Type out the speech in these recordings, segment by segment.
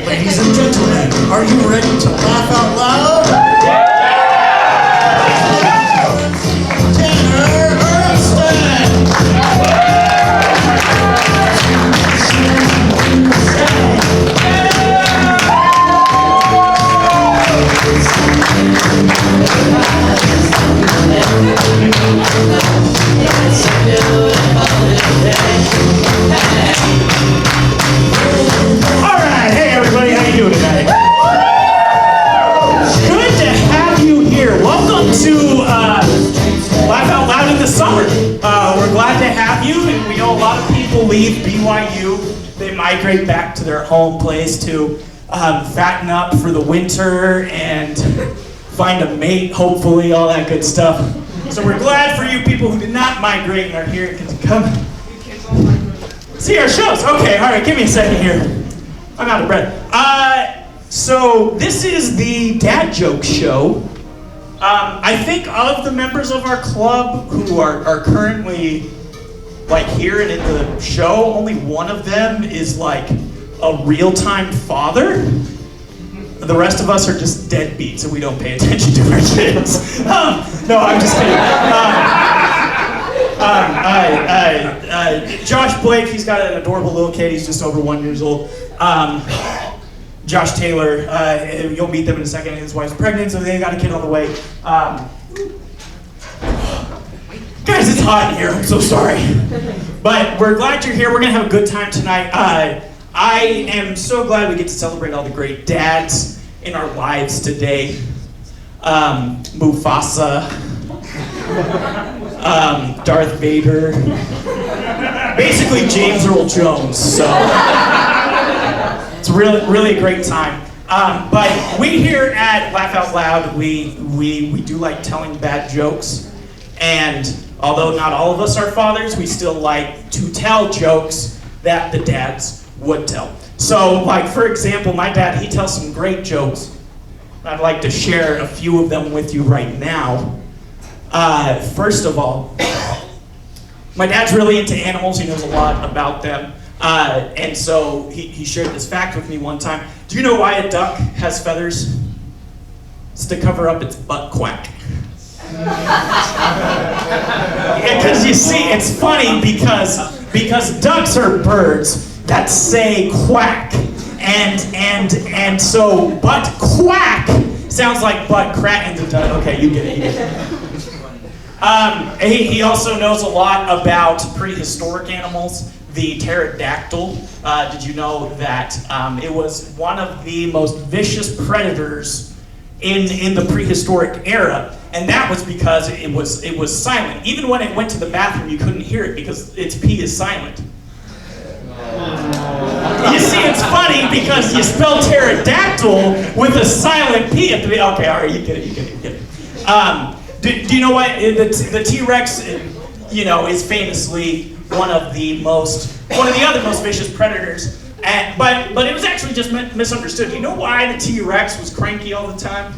Ladies and gentlemen, are you ready to laugh out loud? Leave BYU, they migrate back to their home place to fatten up for the winter and find a mate, hopefully, all that good stuff. So we're glad for you people who did not migrate and are here to come see our shows. Okay, all right, give me a second here. I'm out of breath. So this is the Dad Joke Show. I think of the members of our club who are currently like here and in the show, only one of them is like a real-time father. The rest of us are just deadbeats and we don't pay attention to our kids. No, I'm just kidding. Josh Blake, he's got an adorable little kid. He's just over 1 year old. Josh Taylor, you'll meet them in a second. His wife's pregnant, so they got a kid on the way. Guys, it's hot in here. I'm so sorry. But we're glad you're here. We're going to have a good time tonight. I am so glad we get to celebrate all the great dads in our lives today. Mufasa, Darth Vader, basically James Earl Jones. So it's really a great time. But we here at Laugh Out Loud, we do like telling bad jokes. And although not all of us are fathers, we still like to tell jokes that the dads would tell. So, like, for example, my dad, he tells some great jokes. I'd like to share a few of them with you right now. First of all, my dad's really into animals. He knows a lot about them. And so he shared this fact with me one time. Do you know why a duck has feathers? It's to cover up its butt quack. Because you see, it's funny because ducks are birds that say quack, and so butt quack sounds like butt crack. Okay, you get it. He also knows a lot about prehistoric animals. The pterodactyl. Did you know that it was one of the most vicious predators in the prehistoric era? And that was because it was silent. Even when it went to the bathroom, you couldn't hear it because its pee is silent. You see, it's funny because you spell pterodactyl with a silent P at the beginning. Okay, all right, you get it. Do you know what? The T-Rex, is famously one of the other most vicious predators. But it was actually just misunderstood. Do you know why the T-Rex was cranky all the time?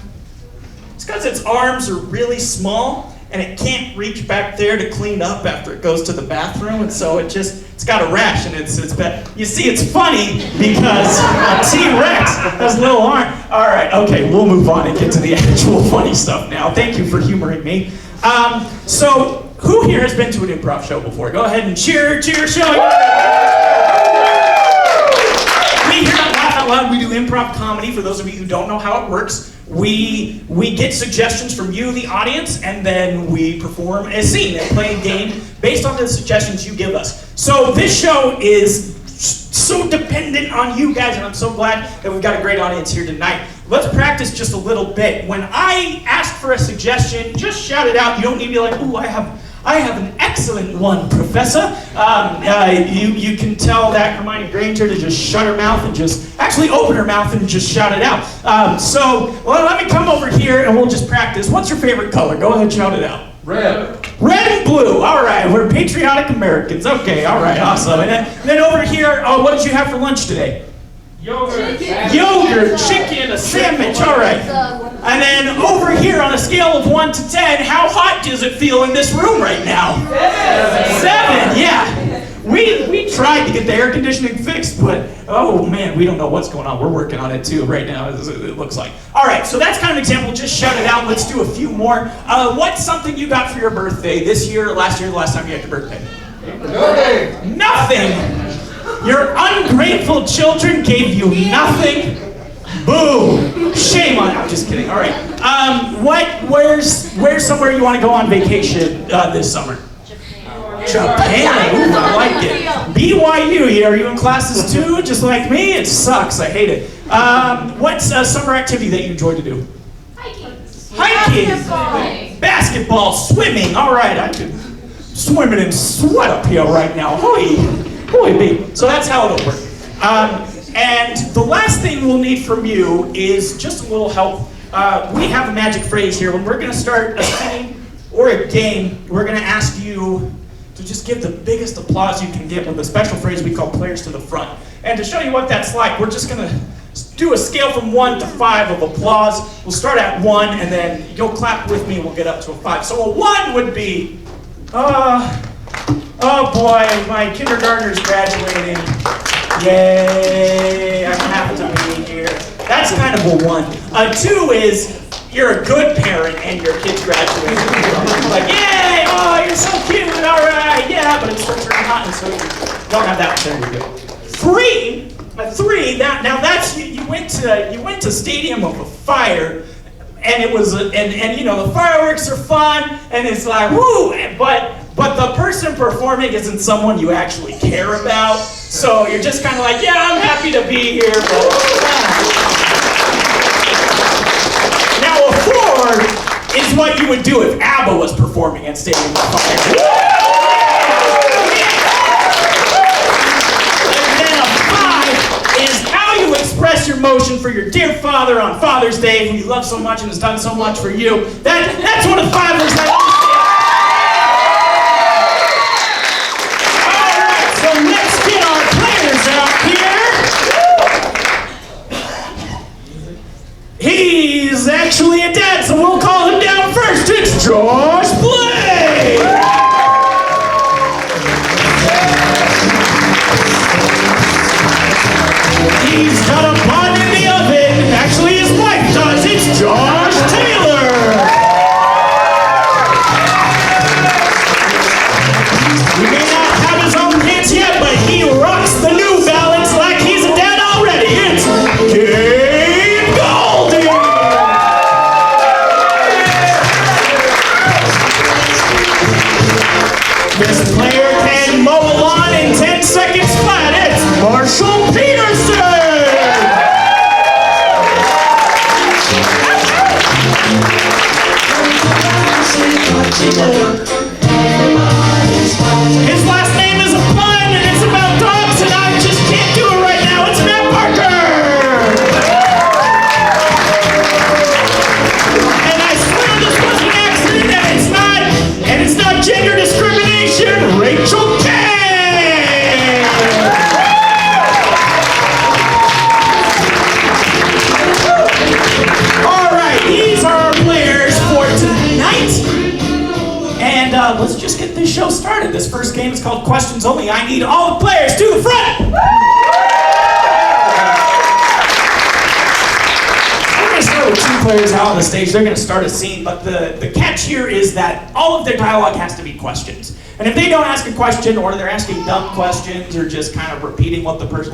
It's because its arms are really small and it can't reach back there to clean up after it goes to the bathroom, and so it's got a rash and it's bad. You see, it's funny because a T-Rex has little arms. All right, okay, we'll move on and get to the actual funny stuff now. Thank you for humoring me. So who here has been to an improv show before? Go ahead and cheer show. We here at Laugh Out Loud, we do improv comedy. For those of you who don't know how it works, we get suggestions from you, the audience, and then we perform a scene and play a game based on the suggestions you give us. So this show is so dependent on you guys, and I'm so glad that we've got a great audience here tonight. Let's practice just a little bit. When I ask for a suggestion, just shout it out. You don't need to be like, ooh, I have an excellent one, Professor. You can tell that Hermione Granger to just shut her mouth and just actually open her mouth and just shout it out. Let me come over here and we'll just practice. What's your favorite color? Go ahead, shout it out. Red. Red and blue. All right, we're patriotic Americans. Okay, all right, awesome. And then over here, what did you have for lunch today? Yogurt. Yogurt, chicken, a sandwich. All right. And then over here, on a scale of 1 to 10, how hot does it feel in this room right now? 7. Yeah. We tried to get the air conditioning fixed, but oh man, we don't know what's going on. We're working on it too right now, it looks like. All right, so that's kind of an example. Just shout it out. Let's do a few more. What's something you got for your birthday this year or last year, the last time you had your birthday? Nothing. Your ungrateful children gave you nothing. Boo! Shame on you. I'm just kidding. All right. Where's somewhere you want to go on vacation this summer? Japan. Ooh, I like it. BYU. Are you in classes too, just like me? It sucks. I hate it. What's a summer activity that you enjoy to do? Hiking. Basketball. Swimming. All right. I could swimming in sweat up here right now. Holy bee. So that's how it'll work. And the last thing we'll need from you is just a little help. We have a magic phrase here. When we're going to start a scene or a game, we're going to ask you to just give the biggest applause you can get with a special phrase we call players to the front. And to show you what that's like, we're just going to do a scale from 1 to 5 of applause. We'll start at 1, and then you'll clap with me, and we'll get up to a 5. So a 1 would be, oh boy, my kindergartner's graduating. Yay, I have to be here. That's kind of a 1. A 2 is you're a good parent and your kid's graduating. Like, yay, oh, you're so cute, all right, yeah, but it's starts turning hot, and so you don't have that. There we go. 3, now that's, you went to Stadium of a Fire, and it was, and you know, the fireworks are fun, and it's like, woo, but the person performing isn't someone you actually care about, so you're just kind of like, yeah, I'm happy to be here, but now a 4 is what you would do if ABBA was performing at Stadium of Fire. And then a 5 is how you express your emotion for your dear father on Father's Day, who you love so much and has done so much for you. That's what a 5 is like. He's actually a dad, so we'll call him down first. It's Josh Blake! He's got a bun in the oven. Actually, his wife does. It's Josh Taylor! He may not have his own kids yet, but he rocks the New Balance like he's a dad already. It's Gabe Goldie! This player can mow a lawn in 10 seconds flat. It's Marshall Peterson! His last name is a pun, and it's about dogs, and I just can't do it right now. It's Matt Parker! And I swear this was an accident, and it's not gender discrimination. Rachel Kane! All right, these are our players for tonight. And let's just get this show started. This first game is called Questions Only. I need all the players to the front! We're going to start with 2 players out on the stage. They're going to start a scene, but the catch here is that all of their dialogue has to be questions. And if they don't ask a question, or they're asking dumb questions, or just kind of repeating what the person,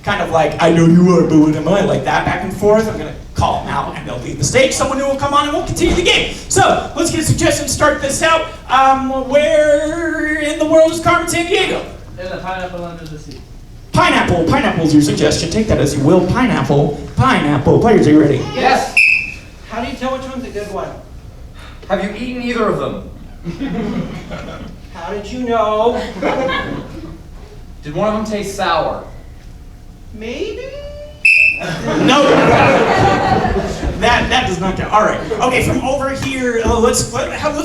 kind of like, I know you are, but what am I? Like that back and forth, I'm going to call them out, and they'll leave the stage. Someone new will come on, and we'll continue the game. So, let's get a suggestion, start this out. Where in the world is Carmen Sandiego? In the pineapple under the sea. Pineapple. Pineapple's your suggestion. Take that as you will. Pineapple. Pineapple. Players, are you ready? Yes! How do you tell which one's a good one? Have you eaten either of them? How did you know? Did one of them taste sour? Maybe? No. That does not count. All right. Okay, from over here, let's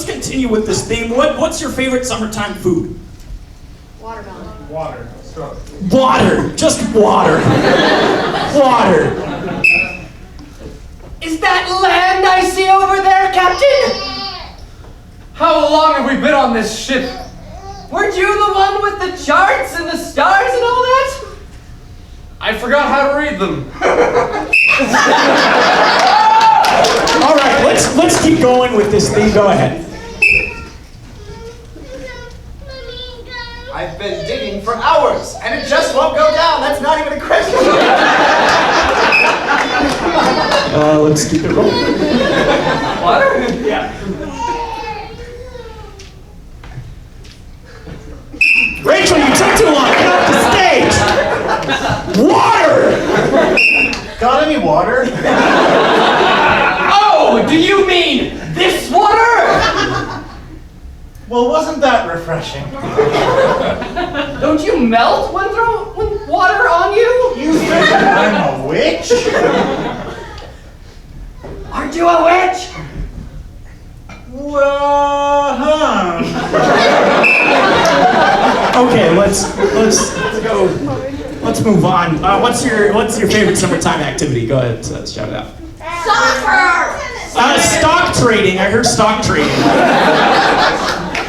continue with this theme. What's your favorite summertime food? Watermelon. Water. Water. Just water. Water. Is that land I see over there, Captain? How long have we been on this ship? Weren't you the one with the charts and the stars and all that? I forgot how to read them. All right, let's keep going with this thing. Go ahead. I've been digging for hours, and it just won't go down. That's not even a question. Let's keep it rolling. Water? Yeah. Rachel, you took too long. Get off the stage. Water. Got any water? Oh, do you mean this water? Well, wasn't that refreshing? Don't you melt when water on you? You think I'm a witch? Aren't you a witch? Well, Okay, let's go. Let's move on. What's your favorite summertime activity? Go ahead, shout it out. Soccer! Stock trading. I heard stock trading.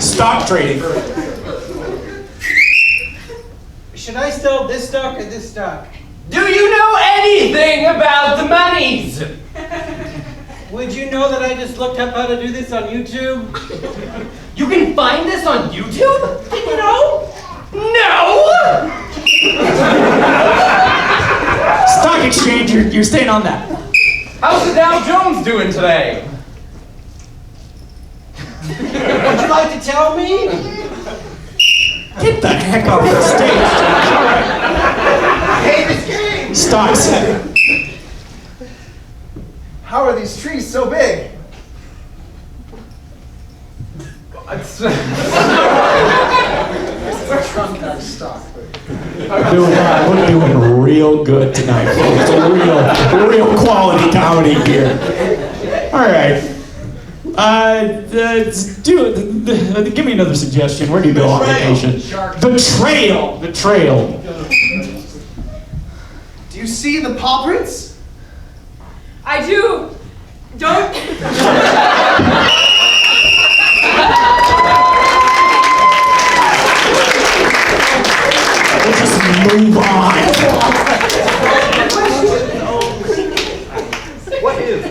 Stock trading. Should I sell this stock or this stock? Do you know anything about the monies? Would you know that I just looked up how to do this on YouTube? You can find this on YouTube? Did you know? No! Stock exchange. You're staying on that. How's the Dow Jones doing today? Would you like to tell me? Get the heck off the stage. All right. I hate this game. Stocks. How are these trees so big? We're doing real good tonight, folks. A real quality comedy here. All right. Give me another suggestion. Where do you go on vacation? The trail. The trail. Do you see the paw prints? I do. Don't. We'll just move on. What is?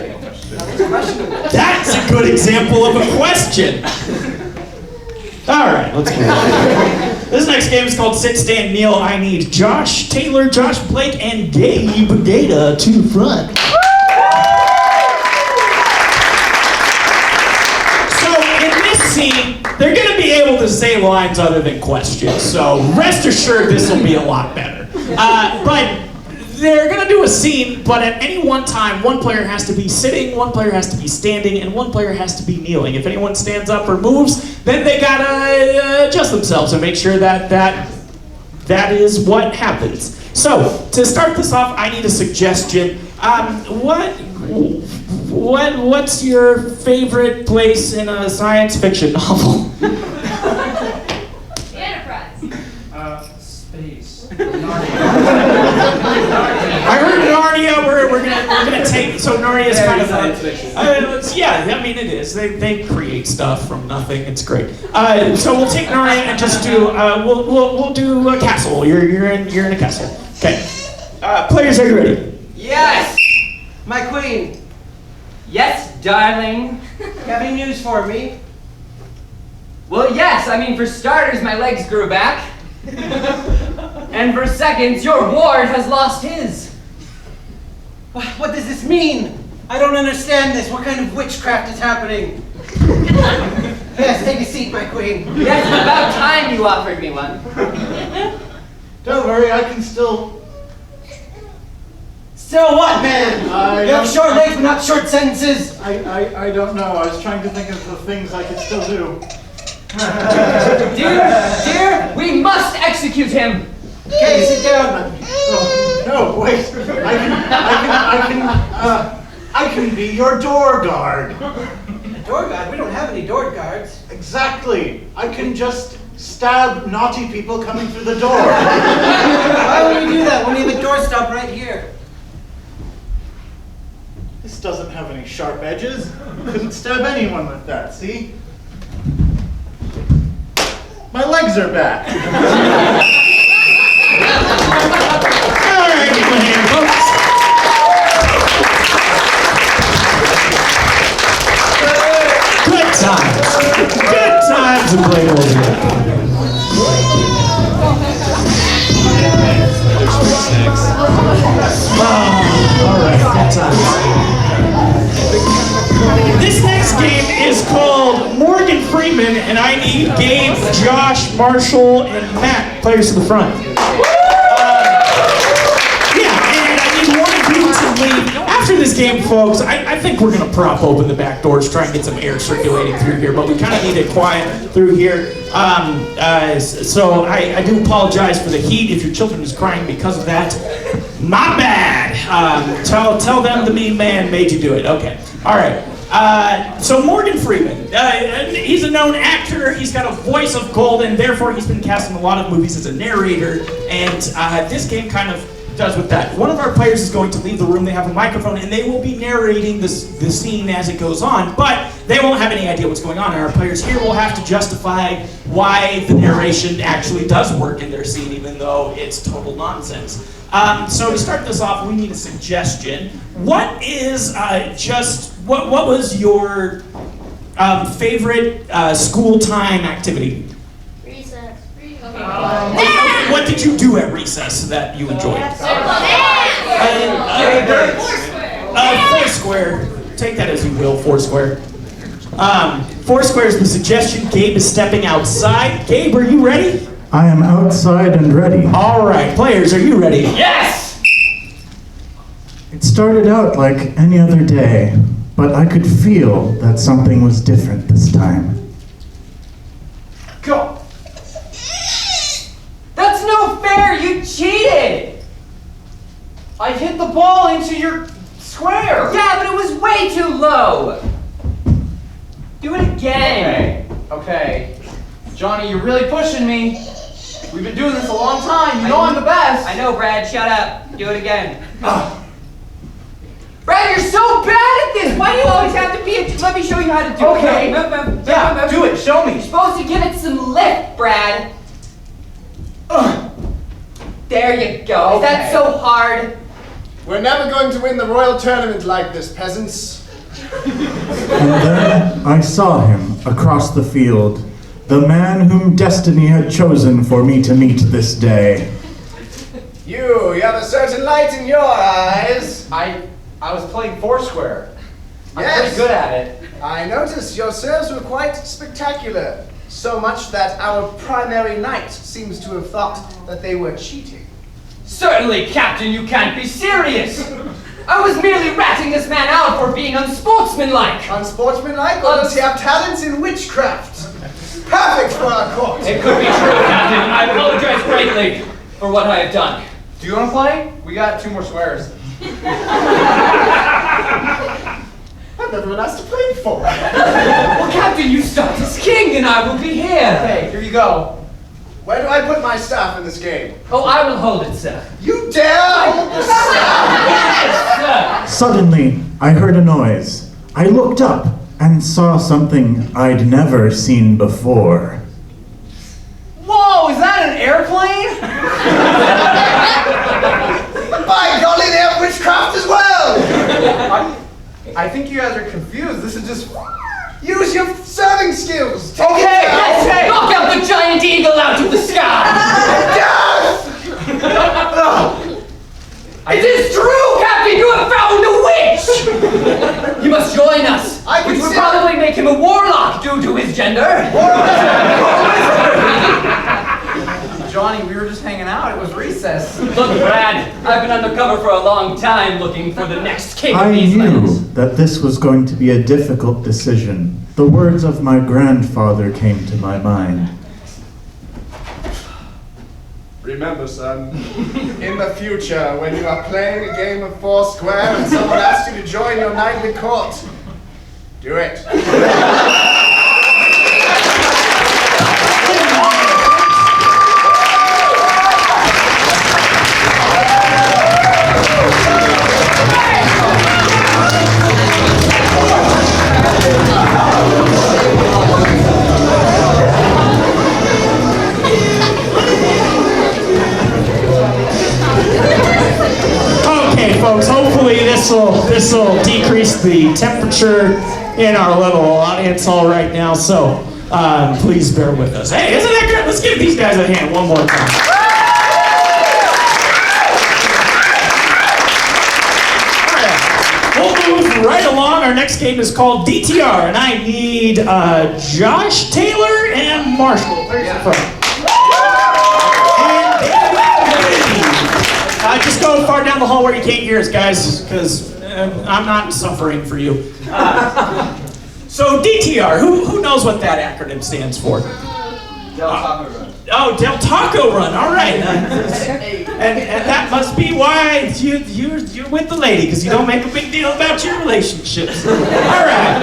That's a good example of a question. All right, let's move on. This next game is called Sit, Stand, Kneel. I need Josh Taylor, Josh Blake, and Gabe Gata to the front. So in this scene, they're going to be able to say lines other than questions. So rest assured, this will be a lot better. But they're going to do a scene, but at any one time, one player has to be sitting, one player has to be standing, and one player has to be kneeling. If anyone stands up or moves, then they got to adjust themselves and make sure that is what happens. So, to start this off, I need a suggestion. What's your favorite place in a science fiction novel? Enterprise. Space. I heard Narnia. We're gonna take. So Narnia is kind of science fiction. yeah. I mean it is. They create stuff from nothing. It's great. So we'll take Narnia and just do. We'll do a castle. You're in a castle. Okay. Players, are you ready? Yes! My queen, Yes, darling. have any news for me? Well, yes, I mean, for starters, my legs grew back. And for seconds, your ward has lost his. What does this mean? I don't understand this. What kind of witchcraft is happening? Yes, take a seat, my queen. Yes, it's about time you offered me one. Don't worry, I can still. Still what, man? You have short legs but not short sentences. I don't know. I was trying to think of the things I could still do. Dear, we must execute him. Okay, sit down. Oh, no, wait. I can be your door guard. Door guard? We don't have any door guards. Exactly. I can just stab naughty people coming through the door. Why would we do that when we have a doorstop right here? This doesn't have any sharp edges. Couldn't stab anyone with that, see? My legs are back. All right, him a hand, folks. Good times. Good times in Play all right, good times. This next game is called Morgan Freeman, and I need Gabe, Josh, Marshall, and Matt, players to the front. Yeah, and I need one of you to leave. After this game, folks, I think we're going to prop open the back doors, try and get some air circulating through here, but we kind of need it quiet through here. So I do apologize for the heat. If your children is crying because of that, my bad. Tell them the mean man made you do it. Okay. All right. So Morgan Freeman, he's a known actor. He's got a voice of gold, and therefore he's been cast in a lot of movies as a narrator. And this game kind of does with that. One of our players is going to leave the room. They have a microphone, and they will be narrating the scene as it goes on, but they won't have any idea what's going on. And our players here will have to justify why the narration actually does work in their scene, even though it's total nonsense. So to start this off, we need a suggestion. What is what was your favorite school time activity? Recess. What did you do at recess that you enjoyed? Foursquare. Take that as you will, Foursquare. Foursquare is the suggestion. Gabe is stepping outside. Gabe, are you ready? I am outside and ready. All right, players, are you ready? Yes! It started out like any other day, but I could feel that something was different this time. Go! That's no fair! You cheated! I hit the ball into your square. Yeah, but it was way too low! Do it again! Okay. Johnny, you're really pushing me. We've been doing this a long time. You know I'm the best. I know, Brad. Shut up. Do it again. Brad, you're so bad at this! Why do you always have to be let me show you how to do Okay. it. Move. Yeah, do it. Show me. You're supposed to give it some lift, Brad. There you go. Is that Okay. so hard? We're never going to win the royal tournament like this, peasants. And then I saw him across the field, the man whom destiny had chosen for me to meet this day. You have a certain light in your eyes. I was playing Foursquare. I'm pretty good at it. I noticed your serves were quite spectacular. So much that our primary knight seems to have thought that they were cheating. Certainly, Captain, you can't be serious. I was merely ratting this man out for being unsportsmanlike. Unsportsmanlike, or does he have talents in witchcraft? Perfect for our court. It could be true, Captain. I apologize greatly for what I have done. Do you want to play? We got 2 more squares. I've never been asked to play before. Well, Captain, you start as king and I will be here. Okay, here you go. Where do I put my staff in this game? Oh, I will hold it, sir. You dare hold the staff? Yes, sir. Suddenly, I heard a noise. I looked up and saw something I'd never seen before. Whoa, is that an airplane? By golly, they have witchcraft as well! I think you guys are confused. This is just... Use your serving skills! Take it down. Okay. Knock out the giant eagle out of the sky. Yes! It is true, Captain. You have found a witch. You must join us. I Which would consider- probably make him a warlock due to his gender. Johnny, we were just hanging out. It was recess. Look, Brad, I've been undercover for a long time looking for the next king of I these knew lands. that this was going to be a difficult decision. The words of my grandfather came to my mind. Remember, son, in the future, when you are playing a game of Foursquare and someone asks you to join your knightly court, do it. this'll decrease the temperature in our little audience hall right now. So please bear with us. Hey, isn't that good? Let's give these guys a hand one more time. We'll move right along. Our next game is called DTR, and I need Josh, Taylor, and Marshall. There's the front. Just go far down the hall where you can't hear us, guys, because I'm not suffering for you. So DTR, who knows what that acronym stands for? Del Taco Run. Oh, Del Taco Run. All right. And that must be why you're with the lady, because you don't make a big deal about your relationships. All right.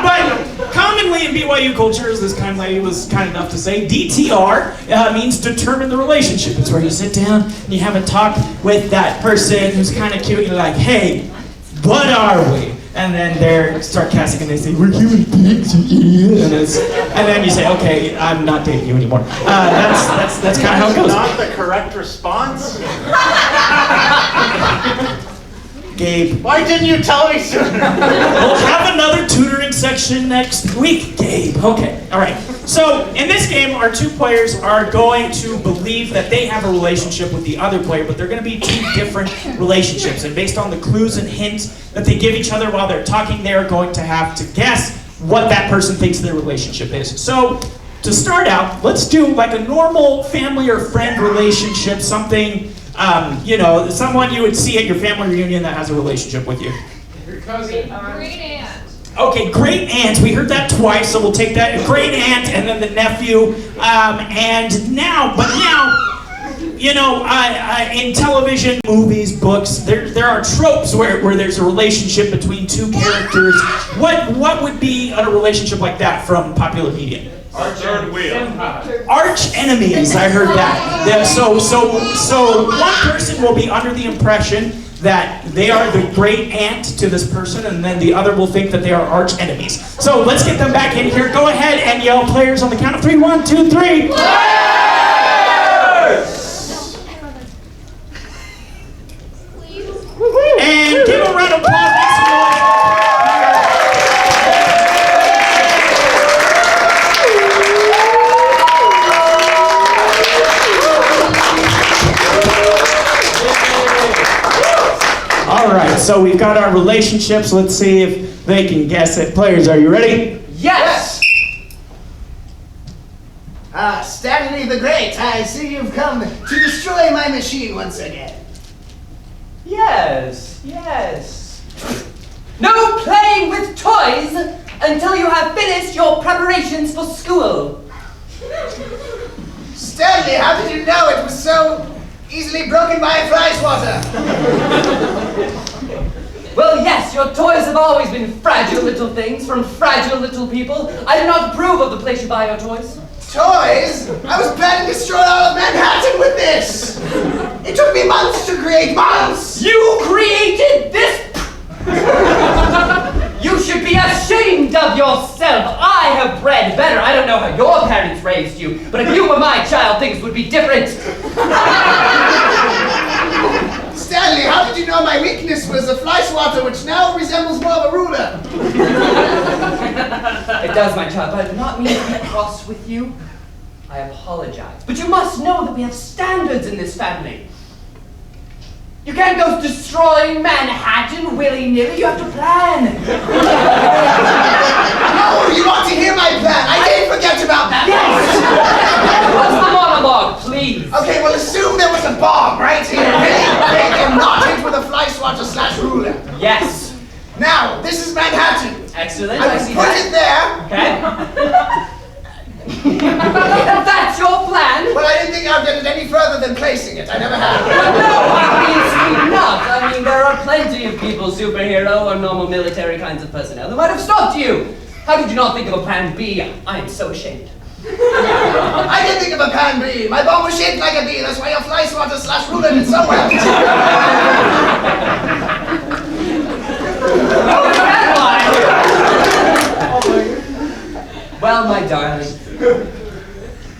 But commonly in BYU culture, as this kind lady was kind enough to say, DTR means determine the relationship. It's where you sit down and you have a talk with that person who's kind of cute and you're like, hey, what are we? And then they're sarcastic and they say, we're human beings, you idiot. And then you say, okay, I'm not dating you anymore. That's kind of how it goes. Not the correct response? Gabe. Why didn't you tell me sooner? We'll have another tutoring section next week, Gabe. Okay, all right. So in this game, our two players are going to believe that they have a relationship with the other player, but they're going to be two different relationships. And based on the clues and hints that they give each other while they're talking, they're going to have to guess what that person thinks their relationship is. So to start out, let's do like a normal family or friend relationship, something, someone you would see at your family reunion that has a relationship with you. Your cousin. Great aunt. Okay, great aunt. We heard that twice, so we'll take that. Great aunt, and then the nephew. And now, in television, movies, books, there are tropes where there's a relationship between two characters. What would be a relationship like that from popular media? Arch enemies. I heard that. Yeah, so one person will be under the impression that they are the great aunt to this person, and then the other will think that they are arch enemies. So let's get them back in here. Go ahead and yell players on the count of 3. 1, 2, 3. And give a round of applause. All right, so we've got our relationships. Let's see if they can guess it. Players, are you ready? Yes! Stanley the Great, I see you've come to destroy my machine once again. Yes. No playing with toys until you have finished your preparations for school. Stanley, how did you know it was so easily broken by a fly swatter? Well, yes, your toys have always been fragile little things from fragile little people. I do not approve of the place you buy your toys. Toys? I was planning to destroy all of Manhattan with this! It took me months to create months! You created this? You should be ashamed of yourself. I have bred better. I don't know how your parents raised you, but if you were my child, things would be different. Stanley, how did you know my weakness was a fly swatter, which now resembles more of a ruler? It does, my child, but I do not mean to be cross with you. I apologize. But you must know that we have standards in this family. You can't go destroying Manhattan willy-nilly. You have to plan. No, you want to hear my plan. I didn't forget about that. Yes! What's the monologue, please? Okay, well, assume there was a bomb right here, really big and knotted with a fly swatter / ruler. Yes. Now, this is Manhattan. Excellent. I would see put that. it there, Okay. That's your plan? but I didn't think I'd get it any further than placing it. I never have. No, obviously not. I mean, there are plenty of people, superhero or normal military kinds of personnel, who might have stopped you. How did you not think of a plan B? I am so ashamed. I didn't think of a plan B. My bomb was shaped like a bee. That's why your fly swatter / ruler did so well. Oh, is that why? Well, my darling,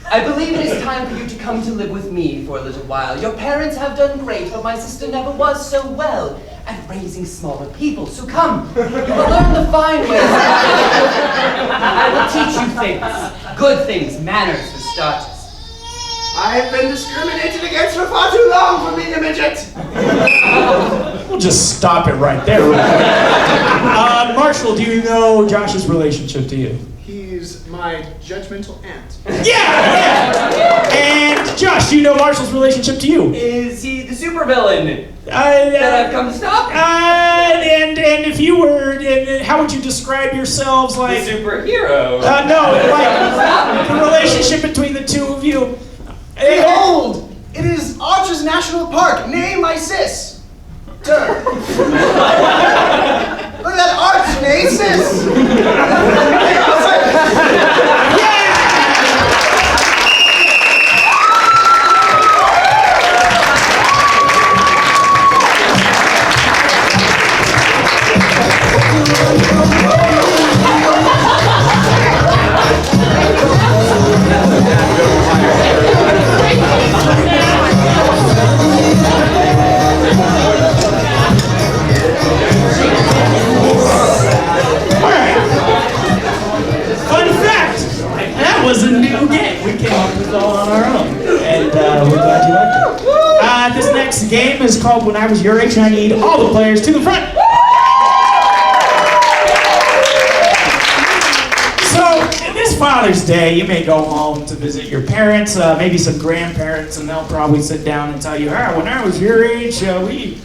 I believe it is time for you to come to live with me for a little while. Your parents have done great, but my sister never was so well. And raising smaller people. So come, you will learn the fine ways. I will teach you things, good things, manners for starters. I have been discriminated against for far too long for being a midget. We'll just stop it right there. Marshall, do you know Josh's relationship to you? He's my judgmental aunt. Yeah! And Josh, do you know Marshall's relationship to you? Is he the supervillain that that I've come to stop? And if you were, how would you describe yourselves like? The superhero. No, like the relationship between the two of you. Behold! It is Arches National Park. Name my sis. Turn. Look at that arch, name sis. Was a new game. We came up with it all on our own, and we're glad you liked it. This next game is called When I Was Your Age, and I need all the players to the front. So, this Father's Day, you may go home to visit your parents, maybe some grandparents, and they'll probably sit down and tell you, when I was your age, we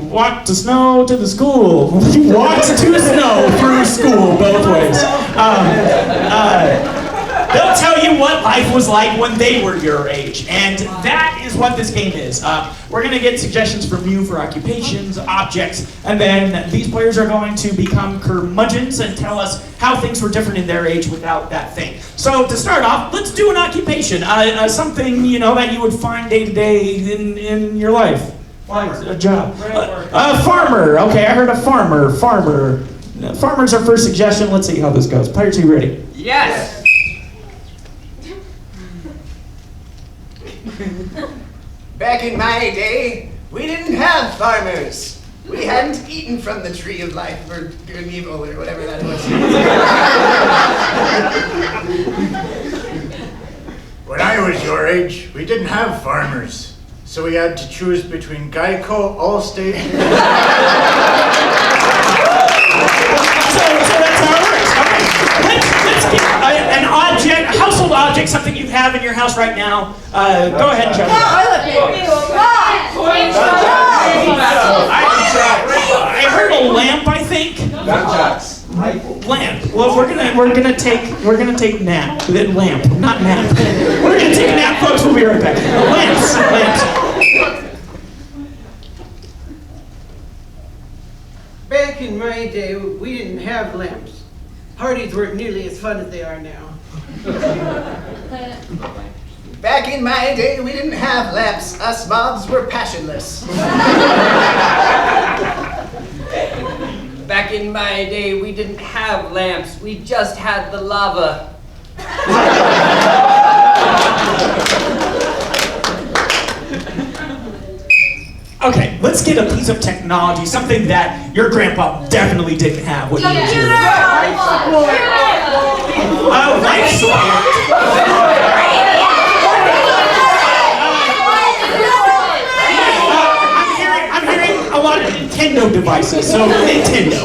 walked to snow to the school. We walked to snow through school, both ways. They'll tell you what life was like when they were your age, and that is what this game is. We're going to get suggestions from you for occupations, objects, and then these players are going to become curmudgeons and tell us how things were different in their age without that thing. So to start off, let's do an occupation, something that you would find day to day in your life. A job. Farmer. Okay, I heard a farmer. Farmer. Farmer's our first suggestion. Let's see how this goes. Players, are you ready? Yes. Back in my day, we didn't have farmers. We hadn't eaten from the tree of life or good and evil or whatever that was. When I was your age, we didn't have farmers. So we had to choose between Geico, Allstate, So that's how it works. Okay. Let's get an object, a household object, something you have in your house right now. Go ahead, Joe. I heard a lamp, I think. Lamp. Well, we're gonna take nap. Lamp, not nap. We're gonna take a nap, folks. We'll be right back. Lamps. Back in my day, we didn't have lamps. Parties weren't nearly as fun as they are now. Back in my day, we didn't have lamps. Us mobs were passionless. Back in my day, we didn't have lamps. We just had the lava. Okay, let's get a piece of technology, something that your grandpa definitely didn't have when he was your age. Life support. I'm hearing a lot of Nintendo devices, so Nintendo.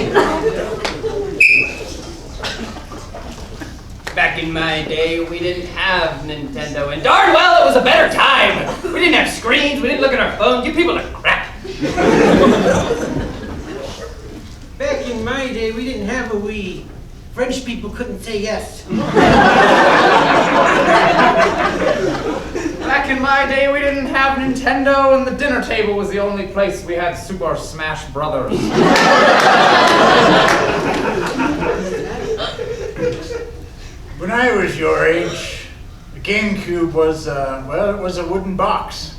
Back in my day, we didn't have Nintendo, and darn well it was a better time. We didn't have screens, we didn't look at our phones. You people are crap. Back in my day, we didn't have a Wii. French people couldn't say yes. Back in my day, we didn't have Nintendo, and the dinner table was the only place we had Super Smash Brothers. When I was your age, the GameCube was, it was a wooden box.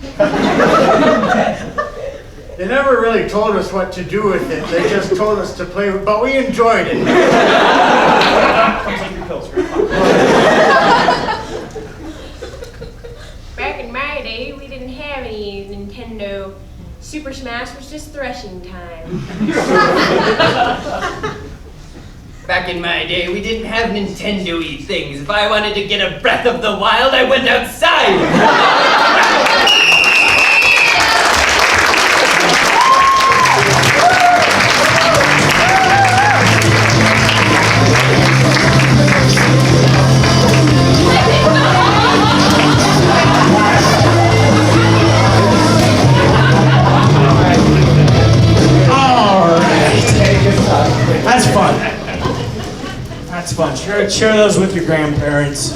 They never really told us what to do with it. They just told us to play with it, but we enjoyed it. Back in my day, we didn't have any Nintendo Super Smash was just threshing time. Back in my day, we didn't have Nintendo-y things. If I wanted to get a breath of the wild, I went outside. That's fun. That's fun. Share those with your grandparents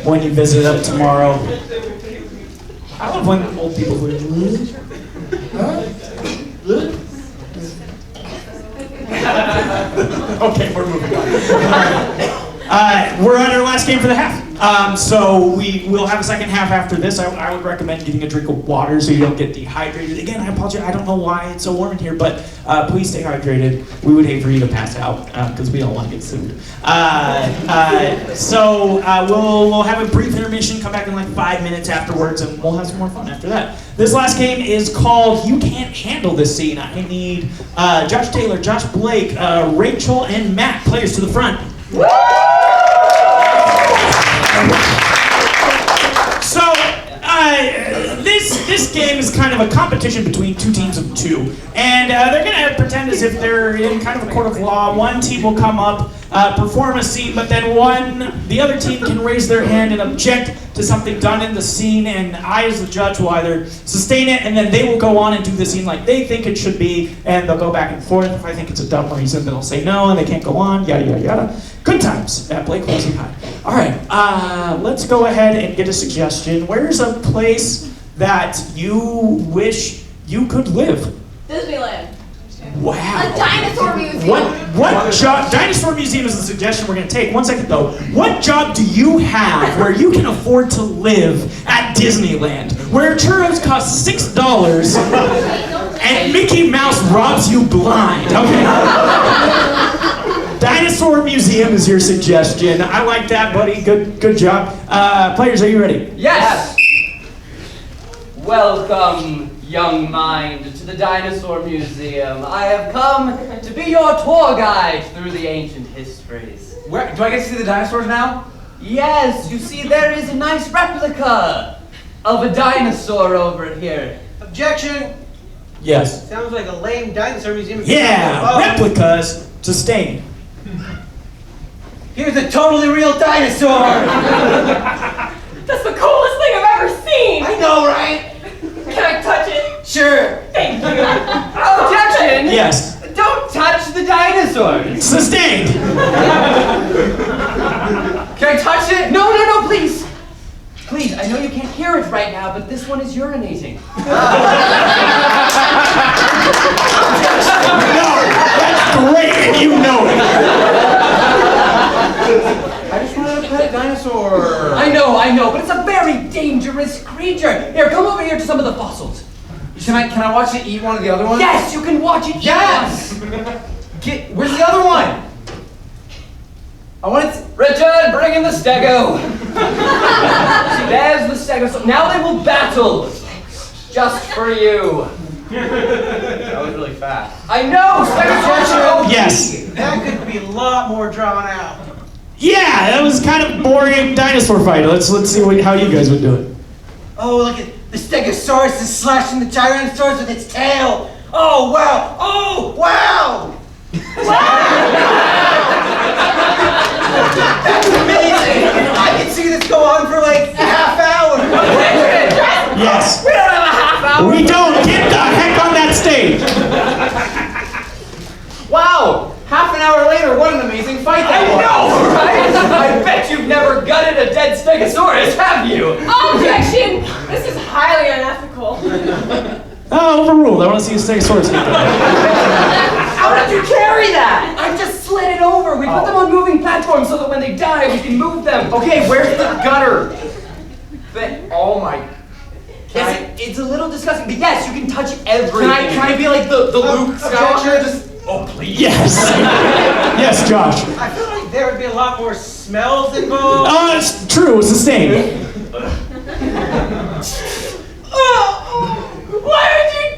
when you visit them tomorrow. I love when old people who Okay, we're moving on. We're on our last game for the half. So we will have a second half after this. I would recommend getting a drink of water so you don't get dehydrated. Again, I apologize. I don't know why it's so warm in here, but please stay hydrated. We would hate for you to pass out because we don't want to get sued. We'll have a brief intermission, come back in like 5 minutes afterwards, and we'll have some more fun after that. This last game is called You Can't Handle This Scene. I need Josh Taylor, Josh Blake, Rachel, and Matt, players to the front. So, this game is kind of a competition between two teams of two, and they're gonna pretend as if they're in kind of a court of law. One team will come up, perform a scene, but then the other team can raise their hand and object to something done in the scene, and I, as the judge, will either sustain it, and then they will go on and do the scene like they think it should be, and they'll go back and forth. If I think it's a dumb reason, then they'll say no, and they can't go on, yada, yada, yada. Good times at Blake Wilson High. All right, let's go ahead and get a suggestion. Where's a place that you wish you could live? Disneyland. Wow. A dinosaur museum. What job? Dinosaur museum is the suggestion we're going to take. 1 second though. What job do you have where you can afford to live at Disneyland, where churros cost $6 and Mickey Mouse robs you blind? Okay. Dinosaur museum is your suggestion. I like that, buddy. Good job. Players, are you ready? Yes! Welcome, young mind, to the Dinosaur Museum. I have come to be your tour guide through the ancient histories. Where do I get to see the dinosaurs now? Yes, you see, there is a nice replica of a dinosaur over here. Objection! Yes. Sounds like a lame dinosaur museum. Yeah, Oh. replicas. Sustained. Here's a totally real dinosaur! That's the coolest thing I've ever seen. I know, right? Can I touch it? Sure. Thank you. Objection! Yes. Don't touch the dinosaurs! Sustained. Can I touch it? No, please! Please, I know you can't hear it right now, but this one is urinating. No, that's great, and you know it. I just wanted to pet a dinosaur. I know, but it's a very dangerous creature. Here, come over here to some of the fossils. Can I watch it eat one of the other ones? Yes, you can watch it. Yes! Where's the other one? I want it. Richard, bring in the stego. See, there's the stego. So now they will battle. Just for you. That was really fast. I know, stegosaurs are OP. Yes. That could be a lot more drawn out. Yeah, that was kind of boring dinosaur fight. Let's see how you guys would do it. Oh, look at the Stegosaurus is slashing the Tyrannosaurus with its tail. Oh, wow. Oh, wow. That's amazing. I can see this go on for like a half hour. Yes. We don't have a half hour. We don't. Get the heck on that stage. Wow! Half an hour later, what an amazing fight that I was! know, right? I bet you've never gutted a dead stegosaurus, have you? Objection! This is highly unethical. Overruled. I want to see a stegosaurus. How did you carry that? I just slid it over. We put them on moving platforms so that when they die, we can move them. Okay, where's the gutter? Oh my... Yes, it's a little disgusting, but yes, you can touch everything. Can I be like the Luke Skywalker? Just... Oh, please. Yes. Yes, Josh. I feel like there would be a lot more smells involved. Oh, it's true. Sustained. Why would you